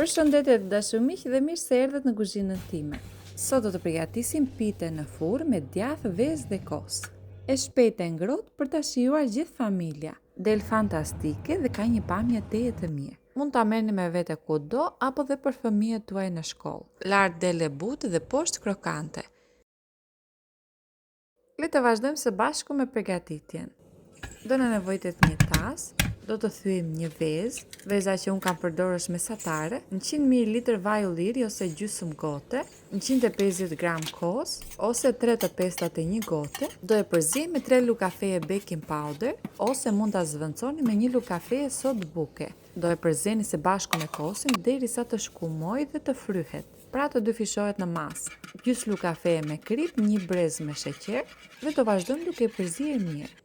Përshëndetje të dashur miq dhe mirë se erdhët në kuzhinën time. Sot do të përgatisim pite në furrë me djathë, vezë dhe kos. E shpejtë e ngrohtë për ta shijuar gjithë familja. Del fantastike dhe ka një pamje teje të mirë. Mund ta merrni me vete kudo apo dhe për fëmijët tuaj në shkollë. Lart del e butë dhe poshtë krokante. Le të vazhdojmë së bashku me përgatitjen. Do në nevojtet një tas, do të thyejmë një vezë, veza që unë kam përdorur është mesatare, 100 ml vaj ulliri ose gjysmë gote, 150 gram kos ose 3 të pestat e një gote, do e përziej me 3 lugë kafeje baking powder ose mund ta zvendçoni me 1 lugë kafeje sodë buke. Do e përzeni së bashku me kosin derisa të shkumojë dhe të fryhet. Pra të dy fishohet në masë. Gjys lugë kafeje me krip, një brez me sheqer dhe do vazhdojmë duke e përzier mirë.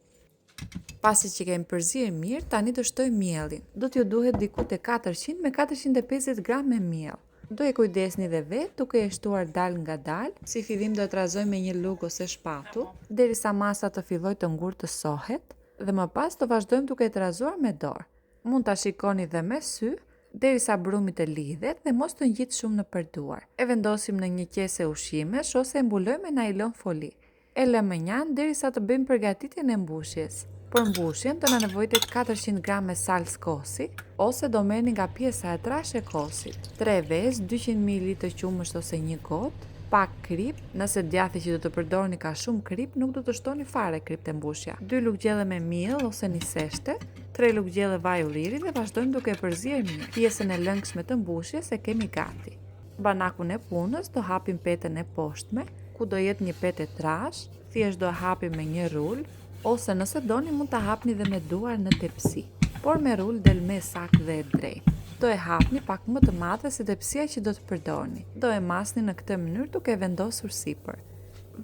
Pasi që kemi përzier mirë, tani do shtojmë mielin. Do t'ju duhet diku te 400 me 450 gram me miell. Do e kujdesni dhe vetë duke e shtuar dal nga dal, si fillim do e trazoj me një lugë ose shpatull, derisa masa të fillojë të ngurtësohet dhe më pas do vazhdojmë duke e trazuar me dorë. Mund ta shikoni dhe me sy, derisa brumi të lidhet dhe mos të ngjit shumë në përduar. E vendosim në një qese ushimesh ose e mbulojmë me nailon foli. E lëmë njanë derisa të bëjmë përgatitjen e mbushjes. Për mbushjen do na nevojitet 400 gram me salcë kosi ose do merrni nga pjesa e trashë e kosit. 3 vezë, 200 ml të qumësht ose një gotë, pak krip, nëse djathi që do të përdorni ka shumë krip, nuk do të shtoni fare krip të mbushja. 2 lugë gjelle me miell ose një seshte, 3 lugë gjelle vaj ulliri dhe vazhdojmë duke e përzier mirë. Pjesën e lëngshme të mbushjes e kemi gati. Banakun e punës do hapim petën e poshtme, ku do jetë një petë trash, thjesht do e hapim me një rul, ose nëse doni mund ta hapni dhe me duar në tepsi, por me rul del më saktë dhe e drejtë. Do e hapni pak më të madhe se tepsia që do të përdorni. Do e masni në këtë mënyrë duke e vendosur sipër.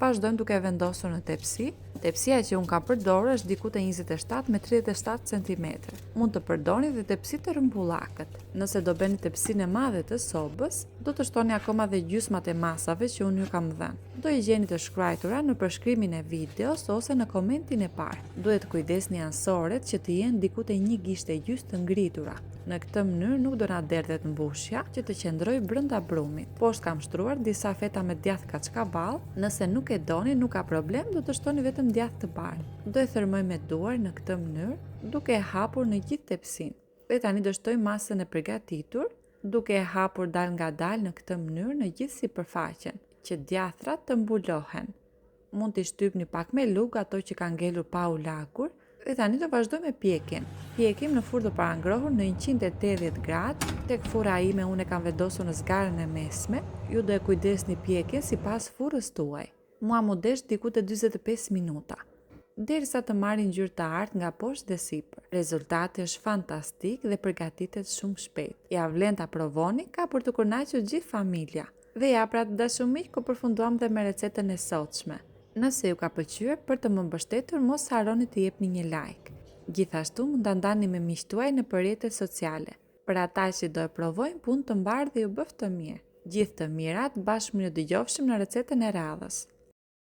Vazhdojmë duke e vendosur në tepsi. Tepsia që unë kam përdorur është diku te 27 me 37 cm. Mund të përdorni dhe tepsi të rrumbullakët. Nëse do bëni tepsinë e madhe të sobës, do të shtoni akoma dhe gjysmat e masave që unë ju kam dhënë. Do i gjeni të shkruara në përshkrimin e videos ose në komentin e parë. Duhet kujdesni ansoret që të jenë diku te 1 gishtë e gjys të ngritura. Në këtë mënyrë nuk do na derdhet mbushja që të qëndrojë brenda brumit. Poshtë kam shtruar disa feta me djathë kaçkavall, nëse nuk e doni nuk ka problem, do të shtoni vetëm djathë të bardhë. Do e thërmoj me duar në këtë mënyrë, duke e hapur në gjithë tepsinë. Dhe tani do shtoj masën e përgatitur, duke e hapur dal nga dal në këtë mënyrë në gjithë sipërfaqen, që djathrat të mbulohen. Mund t'i shtypni pak me lugë ato që kanë ngelur pa u lagur. Dhe tani do vazhdoj me pjekjen. Pjekim në furrë të parangrohur në 180 gradë. Tek furra ime unë e kam vendosur në zgarën e mesme. Ju do e kujdesni pjekjen sipas furrës tuaj. Mua mu desh diku te 45 minuta, derisa të marrin ngjyrë të artë nga poshtë dhe sipër. Rezultati është fantastik dhe përgatitet shumë shpejt. Ja vlen ta provoni, ka për të kënaqur gjithë familja. Dhe ja pra të dashur miq, ku përfunduam dhe me recetën e sotshme. Nëse ju ka pëlqyer, për të më mbështetur, mos harroni të jepni një like. Gjithashtu mund ta ndani me miqtë tuaj në rrjetet sociale. Për ata që do e provojnë, punë të mbarë dhe ju bëf të mirë. Gjithë të mirat, bashkë mirë dëgjofshim në recetën e radhës.